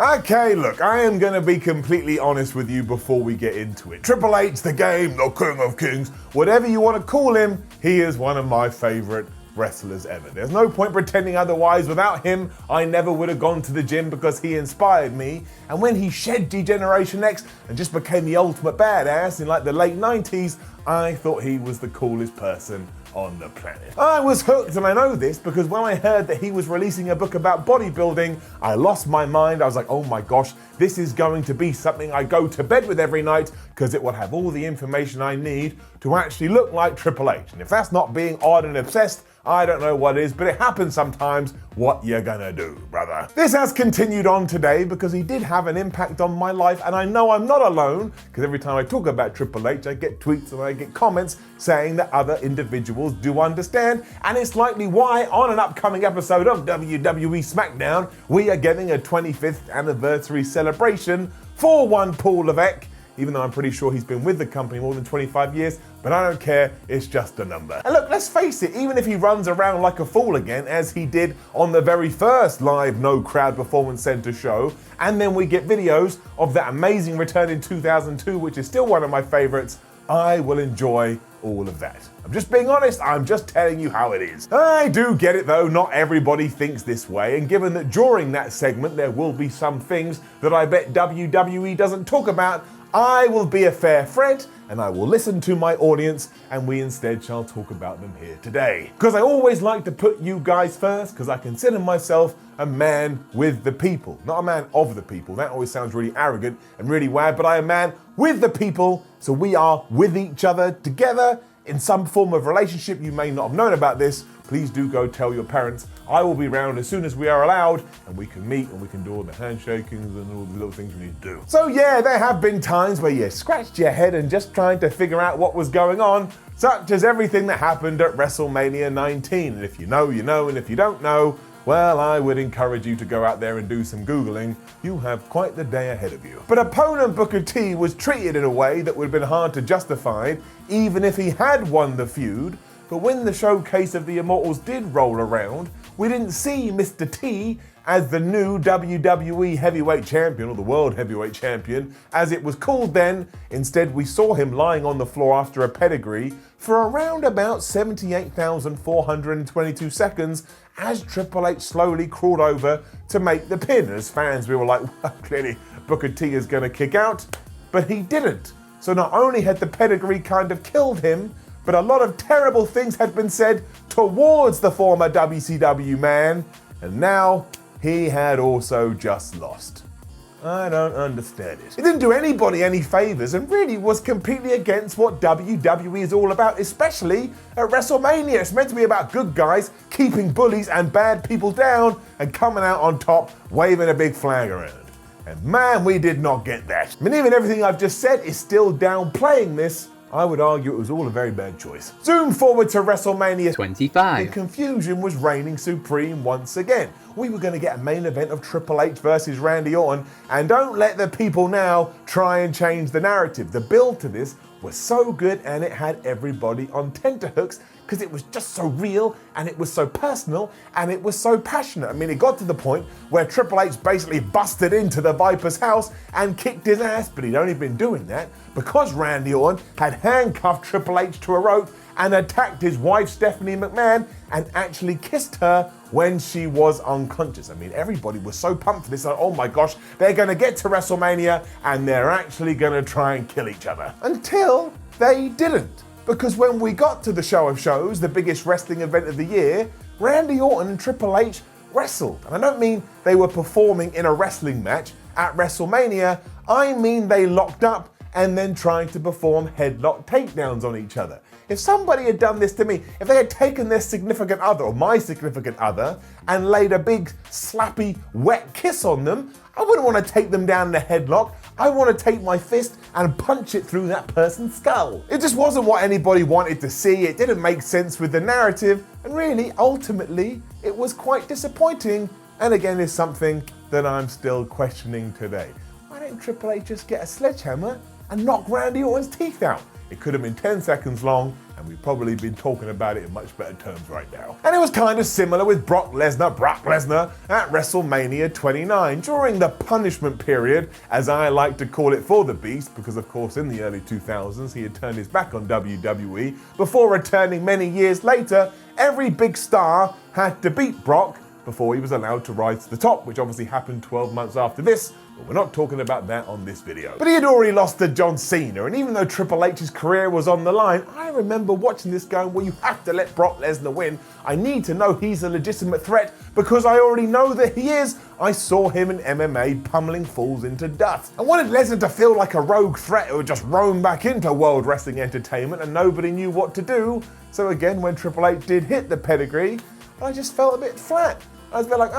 Okay, look, I am going to be completely honest with you before we get into it. Triple H, the game, the king of kings, whatever you want to call him, he is one of my favorite wrestlers ever. There's no point pretending otherwise. Without him, I never would have gone to the gym because he inspired me. And when he shed Degeneration X and just became the ultimate badass in like the late 90s, I thought he was the coolest person on the planet. I was hooked, and I know this because when I heard that he was releasing a book about bodybuilding, I lost my mind. I was like, oh my gosh, this is going to be something I go to bed with every night because it will have all the information I need to actually look like Triple H. And if that's not being odd and obsessed, I don't know what is, but it happens sometimes. What you gonna do, brother? This has continued on today because he did have an impact on my life, and I know I'm not alone because every time I talk about Triple H, I get tweets and I get comments saying that other individuals do understand, and it's likely why on an upcoming episode of WWE SmackDown, we are getting a 25th anniversary celebration for one Paul Levesque. Even though I'm pretty sure he's been with the company more than 25 years, but I don't care, it's just a number. And look, let's face it, even if he runs around like a fool again, as he did on the very first live No Crowd Performance Center show, and then we get videos of that amazing return in 2002, which is still one of my favorites, I will enjoy all of that. I'm just being honest, I'm just telling you how it is. I do get it though, not everybody thinks this way, and given that during that segment there will be some things that I bet WWE doesn't talk about, I will be a fair friend and I will listen to my audience, and we instead shall talk about them here today. Because I always like to put you guys first, because I consider myself a man with the people, not a man of the people. That always sounds really arrogant and really weird, but I am a man with the people, so we are with each other together in some form of relationship. You may not have known about this. Please do go tell your parents. I will be around as soon as we are allowed, and we can meet and we can do all the handshakings and all the little things we need to do. So yeah, there have been times where you scratched your head and just trying to figure out what was going on, such as everything that happened at WrestleMania 19. And if you know, you know, and if you don't know, well, I would encourage you to go out there and do some Googling. You have quite the day ahead of you. But opponent Booker T was treated in a way that would have been hard to justify, even if he had won the feud. But when the showcase of the Immortals did roll around, we didn't see Mr. T as the new WWE Heavyweight Champion, or the World Heavyweight Champion, as it was called then. Instead, we saw him lying on the floor after a pedigree for around about 78,422 seconds as Triple H slowly crawled over to make the pin. As fans, we were like, well, clearly Booker T is going to kick out, but he didn't. So not only had the pedigree kind of killed him, but a lot of terrible things had been said towards the former WCW man, and now he had also just lost. I don't understand it. It didn't do anybody any favors and really was completely against what WWE is all about, especially at WrestleMania. It's meant to be about good guys keeping bullies and bad people down and coming out on top, waving a big flag around. And man, we did not get that. I mean, even everything I've just said is still downplaying this. I would argue it was all a very bad choice. Zoom forward to WrestleMania 25. The confusion was reigning supreme once again. We were going to get a main event of Triple H versus Randy Orton, and don't let the people now try and change the narrative. The build to this was so good, and it had everybody on tenterhooks because it was just so real, and it was so personal, and it was so passionate. I mean, it got to the point where Triple H basically busted into the Viper's house and kicked his ass, but he'd only been doing that because Randy Orton had handcuffed Triple H to a rope and attacked his wife, Stephanie McMahon, and actually kissed her when she was unconscious. I mean, everybody was so pumped for this, like, oh my gosh, they're gonna get to WrestleMania and they're actually gonna try and kill each other. Until they didn't. Because when we got to the show of shows, the biggest wrestling event of the year, Randy Orton and Triple H wrestled. And I don't mean they were performing in a wrestling match at WrestleMania, I mean they locked up and then tried to perform headlock takedowns on each other. If somebody had done this to me, if they had taken their significant other, or my significant other, and laid a big, slappy, wet kiss on them, I wouldn't want to take them down in a headlock. I want to take my fist and punch it through that person's skull. It just wasn't what anybody wanted to see. It didn't make sense with the narrative, and really, ultimately, it was quite disappointing, and again, is something that I'm still questioning today. Why didn't Triple H just get a sledgehammer and knock Randy Orton's teeth out? it could have been 10 seconds long, and we've probably been talking about it in much better terms right now. And it was kind of similar with Brock Lesnar at WrestleMania 29 during the punishment period, as I like to call it, for the Beast, because of course in the early 2000s he had turned his back on WWE before returning many years later. Every big star had to beat Brock before he was allowed to rise to the top, which obviously happened 12 months after this, but we're not talking about that on this video. But he had already lost to John Cena, and even though Triple H's career was on the line, I remember watching this going, well, you have to let Brock Lesnar win. I need to know he's a legitimate threat because I already know that he is. I saw him in MMA pummeling fools into dust. I wanted Lesnar to feel like a rogue threat who would just roam back into World Wrestling Entertainment and nobody knew what to do. So again, when Triple H did hit the pedigree, I just felt a bit flat. I was a bit like,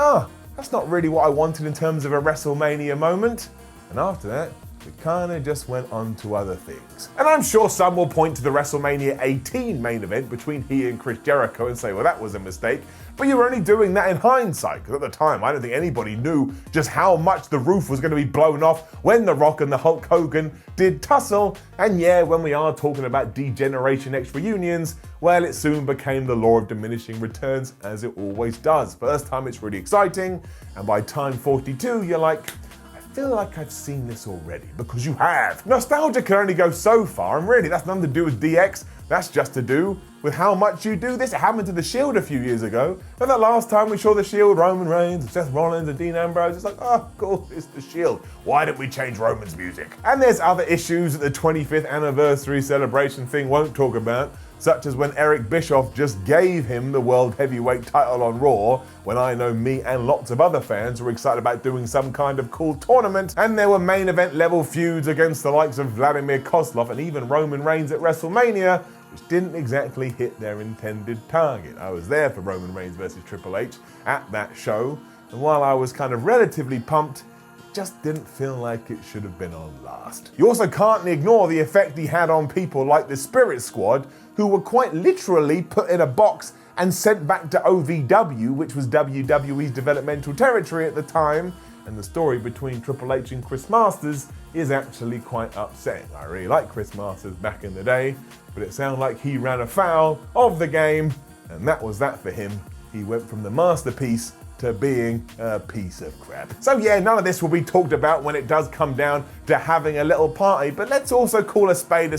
that's not really what I wanted in terms of a WrestleMania moment. And after that, we kind of just went on to other things. And I'm sure some will point to the WrestleMania 18 main event between he and Chris Jericho and say, well, that was a mistake. But you're only doing that in hindsight, because at the time, I don't think anybody knew just how much the roof was going to be blown off when The Rock and the Hulk Hogan did tussle. And yeah, when we are talking about D-Generation X reunions, well, it soon became the law of diminishing returns, as it always does. First time it's really exciting, and by time 42, you're like, I feel like I've seen this already, because you have. Nostalgia can only go so far, and really that's nothing to do with DX, that's just to do with how much you do this. It happened to The Shield a few years ago, but the last time we saw The Shield, Roman Reigns, and Seth Rollins, and Dean Ambrose, it's like, oh, cool, it's The Shield. Why didn't we change Roman's music? And there's other issues that the 25th anniversary celebration thing won't talk about, such as when Eric Bischoff just gave him the World Heavyweight title on Raw, when I know me and lots of other fans were excited about doing some kind of cool tournament, and there were main event level feuds against the likes of Vladimir Kozlov and even Roman Reigns at WrestleMania, which didn't exactly hit their intended target. I was there for Roman Reigns versus Triple H at that show, and while I was kind of relatively pumped, it just didn't feel like it should have been on last. You also can't ignore the effect he had on people like the Spirit Squad, who were quite literally put in a box and sent back to OVW, which was WWE's developmental territory at the time. And the story between Triple H and Chris Masters is actually quite upsetting. I really liked Chris Masters back in the day, but it sounded like he ran afoul of the game, and that was that for him. He went from the masterpiece to being a piece of crap. So yeah, none of this will be talked about when it does come down to having a little party, but let's also call a spade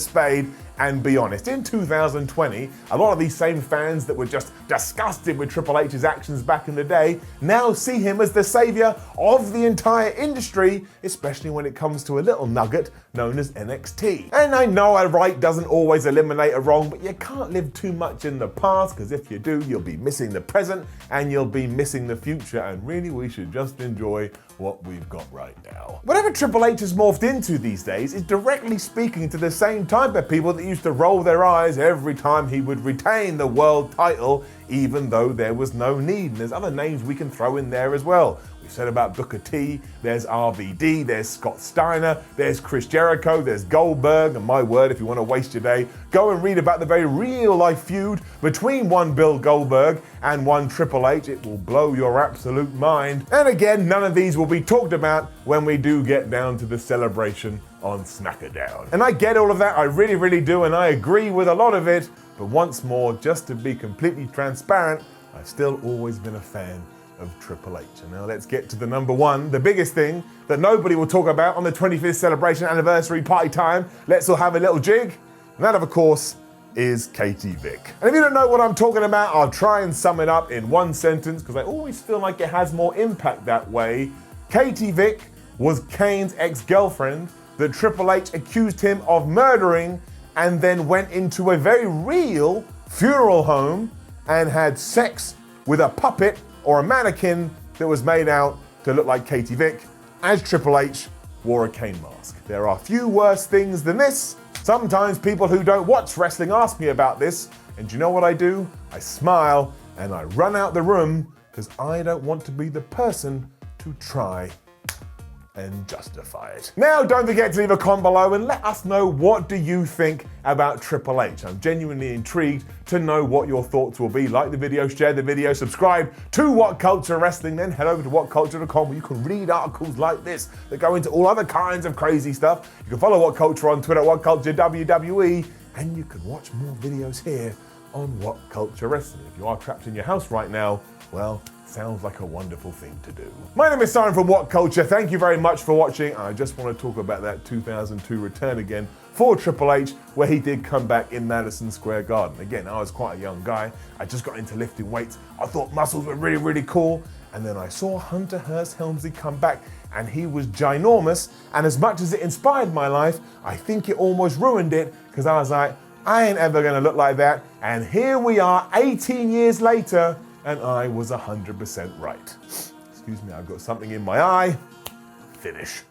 and be honest. In 2020, a lot of these same fans that were just disgusted with Triple H's actions back in the day now see him as the savior of the entire industry, especially when it comes to a little nugget known as NXT. And I know a right doesn't always eliminate a wrong, but you can't live too much in the past, because if you do, you'll be missing the present and you'll be missing the future, and really we should just enjoy what we've got right now. Whatever Triple H has morphed into these days is directly speaking to the same type of people that used to roll their eyes every time he would retain the world title, even though there was no need. And there's other names we can throw in there as well. We said about Booker T, there's RVD, there's Scott Steiner, there's Chris Jericho, there's Goldberg, and my word, if you want to waste your day, go and read about the very real life feud between one Bill Goldberg and one Triple H. It will blow your absolute mind. And again, none of these will be talked about when we do get down to the celebration on SmackDown. And I get all of that, I really do, and I agree with a lot of it, but once more, just to be completely transparent, I've still always been a fan of Triple H. And now let's get to the number one, the biggest thing that nobody will talk about on the 25th celebration anniversary party time. Let's all have a little jig. And that, of course, is Katie Vick. And if you don't know what I'm talking about, I'll try and sum it up in one sentence, because I always feel like it has more impact that way. Katie Vick was Kane's ex-girlfriend that Triple H accused him of murdering, and then went into a very real funeral home and had sex with a puppet or a mannequin that was made out to look like Katie Vick, as Triple H wore a Kane mask. There are few worse things than this. Sometimes people who don't watch wrestling ask me about this, and do you know what I do? I smile and I run out the room, because I don't want to be the person to try and justify it. Now, don't forget to leave a comment below and let us know, what do you think about Triple H? I'm genuinely intrigued to know what your thoughts will be. Like the video, share the video, subscribe to What Culture Wrestling, then head over to whatculture.com where you can read articles like this that go into all other kinds of crazy stuff. You can follow What Culture on Twitter, What Culture WWE, and you can watch more videos here on What Culture Wrestling. If you are trapped in your house right now, well, sounds like a wonderful thing to do. My name is Simon from What Culture. Thank you very much for watching. I just want to talk about that 2002 return again for Triple H, where he did come back in Madison Square Garden. Again, I was quite a young guy. I just got into lifting weights. I thought muscles were really, really cool. And then I saw Hunter Hearst Helmsley come back, and he was ginormous. And as much as it inspired my life, I think it almost ruined it, because I was like, I ain't ever gonna look like that. And here we are 18 years later, and I was 100% right. Excuse me, I've got something in my eye. Finish.